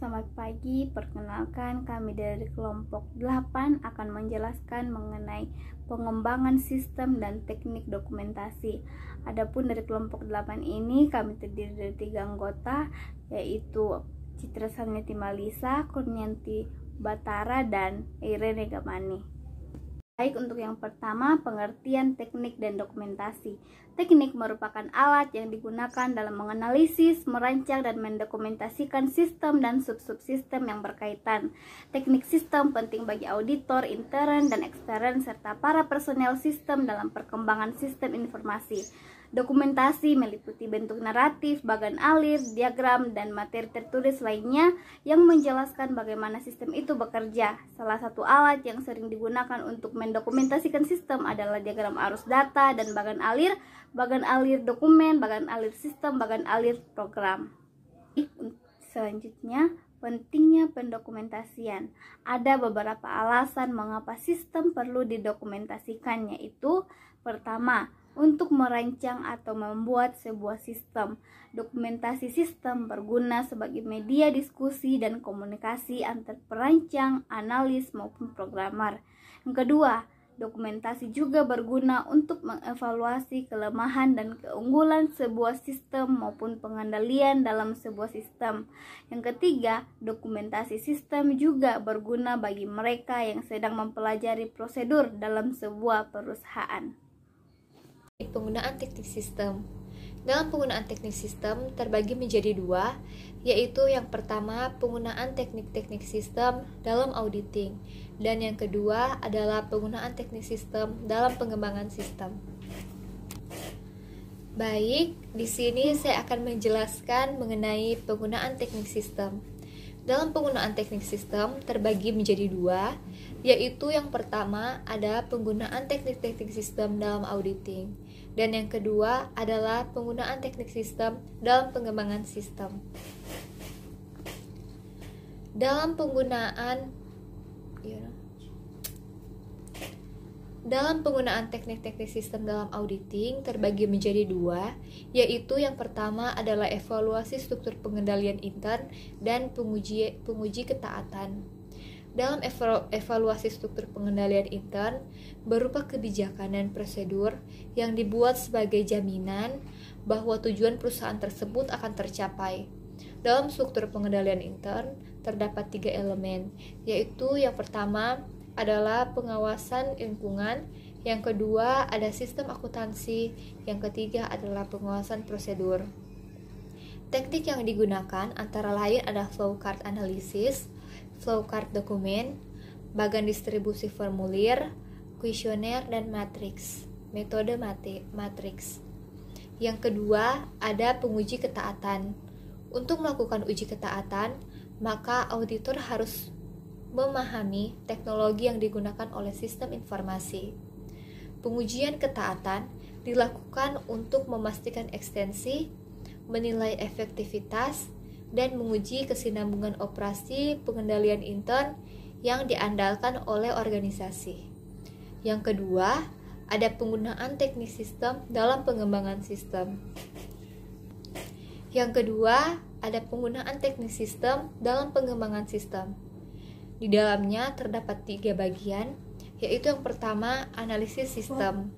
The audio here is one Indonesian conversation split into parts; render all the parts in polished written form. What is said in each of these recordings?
Selamat pagi, perkenalkan kami dari kelompok 8 akan menjelaskan mengenai pengembangan sistem dan teknik dokumentasi. Adapun dari kelompok 8 ini kami terdiri dari 3 anggota, yaitu Citra Sarniti Malisa, Kurnianti Batara, dan Irene Gamani. Baik, untuk yang pertama, pengertian teknik dan dokumentasi. Teknik merupakan alat yang digunakan dalam menganalisis, merancang, dan mendokumentasikan sistem dan subsistem yang berkaitan. Teknik sistem penting bagi auditor, intern, dan ekstern, serta para personel sistem dalam perkembangan sistem informasi. Dokumentasi meliputi bentuk naratif, bagan alir, diagram, dan materi tertulis lainnya yang menjelaskan bagaimana sistem itu bekerja. Salah satu alat yang sering digunakan untuk mendokumentasikan sistem adalah diagram arus data dan bagan alir dokumen, bagan alir sistem, bagan alir program. Selanjutnya, pentingnya pendokumentasian. Ada beberapa alasan mengapa sistem perlu didokumentasikan, yaitu pertama, untuk merancang atau membuat sebuah sistem. Dokumentasi sistem berguna sebagai media diskusi dan komunikasi antar perancang, analis, maupun programmer. Yang kedua, dokumentasi juga berguna untuk mengevaluasi kelemahan dan keunggulan sebuah sistem maupun pengendalian dalam sebuah sistem. Yang ketiga, dokumentasi sistem juga berguna bagi mereka yang sedang mempelajari prosedur dalam sebuah perusahaan. Penggunaan teknik sistem. Dalam penggunaan teknik sistem terbagi menjadi dua, yaitu yang pertama penggunaan teknik-teknik sistem dalam auditing, dan yang kedua adalah penggunaan teknik sistem dalam pengembangan sistem. Baik, di sini saya akan menjelaskan mengenai penggunaan teknik sistem. Dalam penggunaan teknik sistem terbagi menjadi dua, yaitu yang pertama ada penggunaan teknik-teknik sistem dalam auditing, dan yang kedua adalah penggunaan teknik sistem dalam pengembangan sistem. Dalam penggunaan teknik-teknik sistem dalam auditing terbagi menjadi dua, yaitu yang pertama adalah evaluasi struktur pengendalian intern dan penguji ketaatan. Dalam evaluasi struktur pengendalian intern berupa kebijakan dan prosedur yang dibuat sebagai jaminan bahwa tujuan perusahaan tersebut akan tercapai. Dalam struktur pengendalian intern terdapat 3 elemen, yaitu yang pertama adalah pengawasan lingkungan, yang kedua ada sistem akuntansi, yang ketiga adalah pengawasan prosedur. Teknik yang digunakan antara lain ada flowchart analysis, flowchart dokumen, bagan distribusi formulir, kuesioner, dan matriks. Metode matriks. Yang kedua ada penguji ketaatan. Untuk melakukan uji ketaatan, maka auditor harus memahami teknologi yang digunakan oleh sistem informasi. Pengujian ketaatan dilakukan untuk memastikan ekstensi, menilai efektivitas, dan menguji kesinambungan operasi pengendalian intern yang diandalkan oleh organisasi. Yang kedua, ada penggunaan teknik sistem dalam pengembangan sistem. Yang kedua, ada penggunaan teknik sistem dalam pengembangan sistem. Di dalamnya terdapat 3 bagian, yaitu yang pertama, analisis sistem.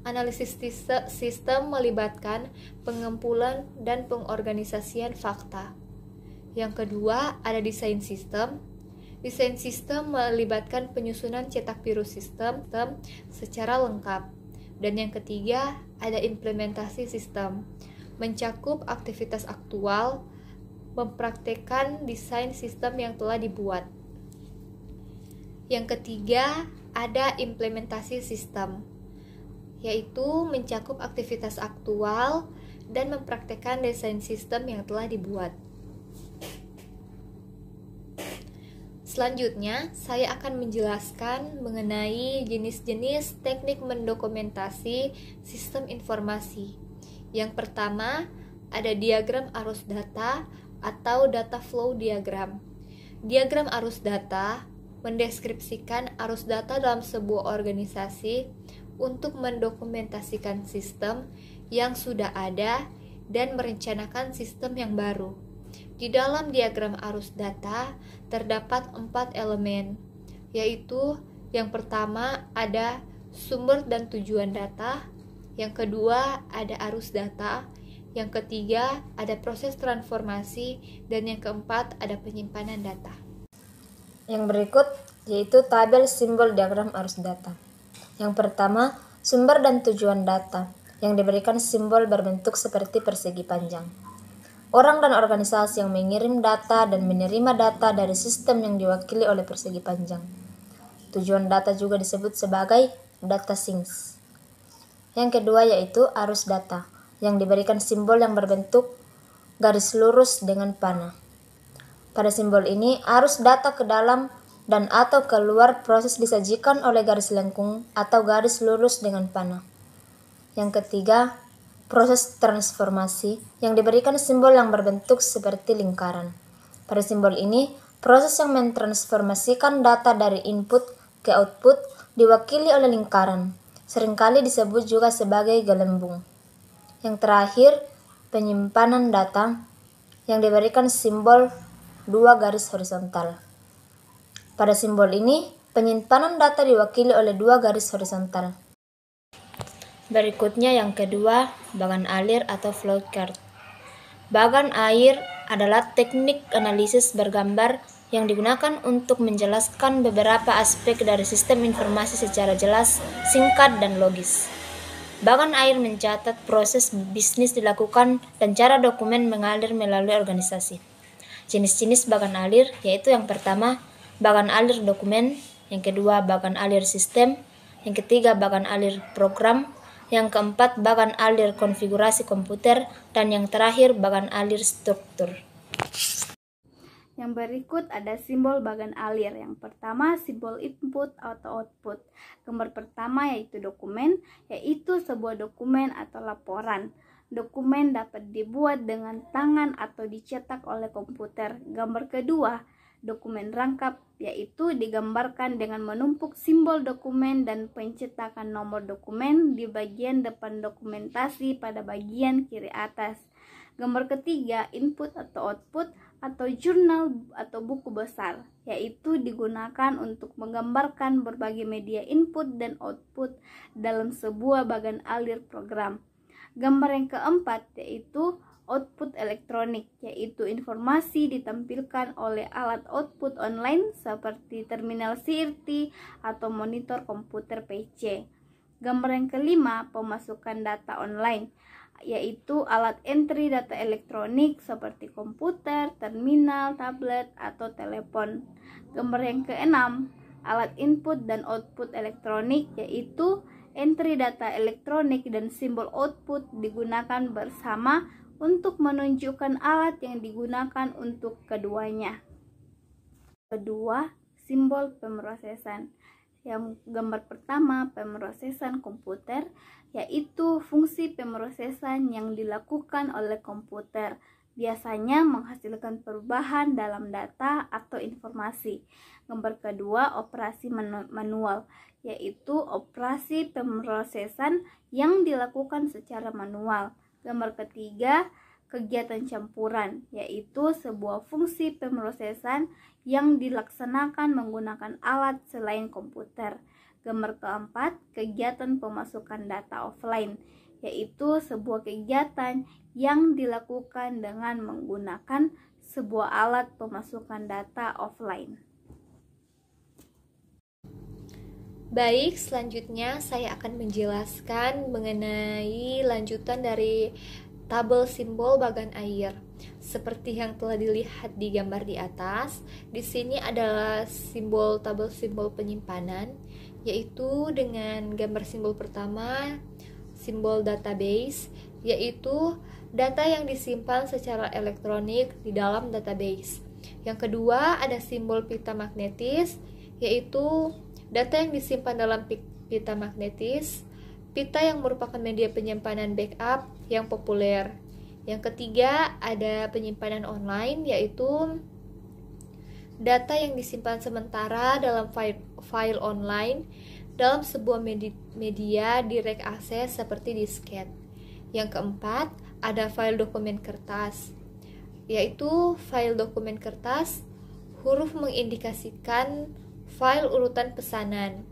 Analisis sistem melibatkan pengumpulan dan pengorganisasian fakta. Yang kedua, ada desain sistem. Desain sistem melibatkan penyusunan cetak biru sistem secara lengkap. Dan yang ketiga, ada implementasi sistem. Mencakup aktivitas aktual, mempraktekkan desain sistem yang telah dibuat. Yang ketiga, ada implementasi sistem, yaitu mencakup aktivitas aktual dan mempraktekkan desain sistem yang telah dibuat. Selanjutnya, saya akan menjelaskan mengenai jenis-jenis teknik mendokumentasi sistem informasi. Yang pertama, ada diagram arus data atau data flow diagram. Diagram arus data mendeskripsikan arus data dalam sebuah organisasi untuk mendokumentasikan sistem yang sudah ada dan merencanakan sistem yang baru. Di dalam diagram arus data terdapat 4 elemen, yaitu yang pertama ada sumber dan tujuan data, yang kedua ada arus data, yang ketiga ada proses transformasi, dan yang keempat ada penyimpanan data. Yang berikut yaitu tabel simbol diagram arus data. Yang pertama, sumber dan tujuan data yang diberikan simbol berbentuk seperti persegi panjang. Orang dan organisasi yang mengirim data dan menerima data dari sistem yang diwakili oleh persegi panjang. Tujuan data juga disebut sebagai data sinks. Yang kedua yaitu arus data yang diberikan simbol yang berbentuk garis lurus dengan panah. Pada simbol ini, arus data ke dalam dan atau keluar proses disajikan oleh garis lengkung atau garis lurus dengan panah. Yang ketiga, proses transformasi yang diberikan simbol yang berbentuk seperti lingkaran. Pada simbol ini, proses yang mentransformasikan data dari input ke output diwakili oleh lingkaran. Seringkali disebut juga sebagai gelembung. Yang terakhir, penyimpanan data yang diberikan simbol 2 garis horizontal. Pada simbol ini, penyimpanan data diwakili oleh 2 garis horizontal. Berikutnya yang kedua, bagan alir atau flowchart. Bagan air adalah teknik analisis bergambar yang digunakan untuk menjelaskan beberapa aspek dari sistem informasi secara jelas, singkat, dan logis. Bagan air mencatat proses bisnis dilakukan dan cara dokumen mengalir melalui organisasi. Jenis-jenis bagan alir yaitu yang pertama, bagan alir dokumen, yang kedua, bagan alir sistem, yang ketiga, bagan alir program, yang keempat, bagan alir konfigurasi komputer, dan yang terakhir, bagan alir struktur. Yang berikut ada simbol bagan alir. Yang pertama, simbol input atau output. Gambar pertama yaitu dokumen, yaitu sebuah dokumen atau laporan. Dokumen dapat dibuat dengan tangan atau dicetak oleh komputer. Gambar kedua, dokumen rangkap, yaitu digambarkan dengan menumpuk simbol dokumen dan pencetakan nomor dokumen di bagian depan dokumentasi pada bagian kiri atas. Gambar ketiga, input atau output atau jurnal atau buku besar, yaitu digunakan untuk menggambarkan berbagai media input dan output dalam sebuah bagan alir program. Gambar yang keempat yaitu output elektronik, yaitu informasi ditampilkan oleh alat output online seperti terminal CRT atau monitor komputer PC. Gambar yang kelima, pemasukan data online, yaitu alat entry data elektronik seperti komputer, terminal, tablet, atau telepon. Gambar yang keenam, alat input dan output elektronik, yaitu entry data elektronik dan simbol output digunakan bersama untuk menunjukkan alat yang digunakan untuk keduanya. Kedua, simbol pemrosesan. Yang gambar pertama, pemrosesan komputer, yaitu fungsi pemrosesan yang dilakukan oleh komputer, biasanya menghasilkan perubahan dalam data atau informasi. Gambar kedua, operasi manual, yaitu operasi pemrosesan yang dilakukan secara manual. Gambar ketiga, kegiatan campuran, yaitu sebuah fungsi pemrosesan yang dilaksanakan menggunakan alat selain komputer. Gambar keempat, kegiatan pemasukan data offline, yaitu sebuah kegiatan yang dilakukan dengan menggunakan sebuah alat pemasukan data offline. Baik, selanjutnya saya akan menjelaskan mengenai lanjutan dari tabel simbol bagan air. Seperti yang telah dilihat di gambar di atas, di sini adalah tabel simbol penyimpanan, yaitu dengan gambar simbol pertama, simbol database, yaitu data yang disimpan secara elektronik di dalam database. Yang kedua ada simbol pita magnetis, yaitu data yang disimpan dalam pita magnetis, pita yang merupakan media penyimpanan backup yang populer. Yang ketiga ada penyimpanan online, yaitu data yang disimpan sementara dalam file online dalam sebuah media direct access seperti disket. Yang keempat ada file dokumen kertas. yaitu file dokumen kertas, huruf mengindikasikan file urutan pesanan,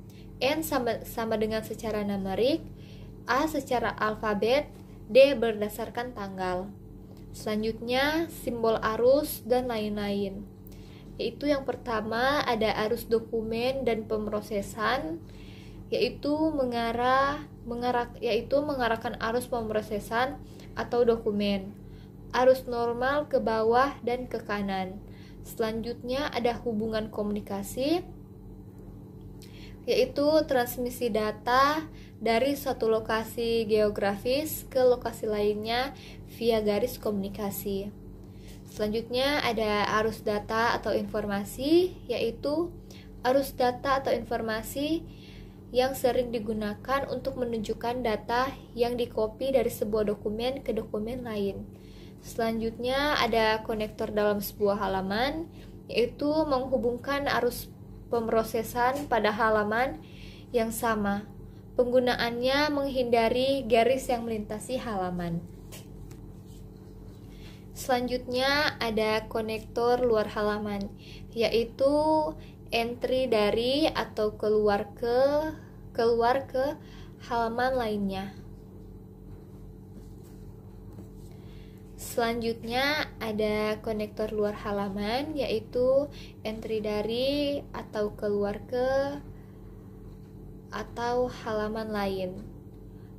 N sama dengan secara numerik, A secara alfabet, D berdasarkan tanggal. Selanjutnya simbol arus dan lain-lain. Yaitu yang pertama ada arus dokumen dan pemrosesan, yaitu mengarahkan arus pemrosesan atau dokumen. Arus normal ke bawah dan ke kanan. Selanjutnya ada hubungan komunikasi, yaitu transmisi data dari suatu lokasi geografis ke lokasi lainnya via garis komunikasi. Selanjutnya ada arus data atau informasi, yaitu arus data atau informasi yang sering digunakan untuk menunjukkan data yang dikopi dari sebuah dokumen ke dokumen lain. Selanjutnya ada konektor dalam sebuah halaman, yaitu menghubungkan arus pemrosesan pada halaman yang sama. Penggunaannya menghindari garis yang melintasi halaman. Selanjutnya ada konektor luar halaman, yaitu entry dari atau keluar ke halaman lainnya. Selanjutnya ada konektor luar halaman, yaitu entry dari atau keluar ke atau halaman lain.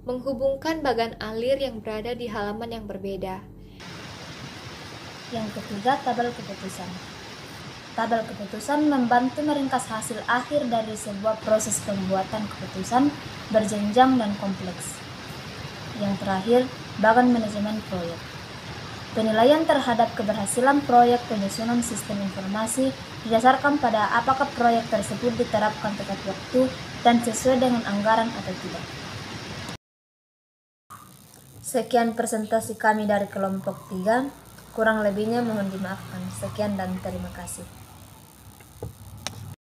Menghubungkan bagan alir yang berada di halaman yang berbeda. Yang ketiga, tabel keputusan. Tabel keputusan membantu meringkas hasil akhir dari sebuah proses pembuatan keputusan berjenjang dan kompleks. Yang terakhir, bagan manajemen proyek. Penilaian terhadap keberhasilan proyek penyusunan sistem informasi didasarkan pada apakah proyek tersebut diterapkan tepat waktu dan sesuai dengan anggaran atau tidak. Sekian presentasi kami dari kelompok 3. Kurang lebihnya mohon dimaafkan. Sekian dan terima kasih.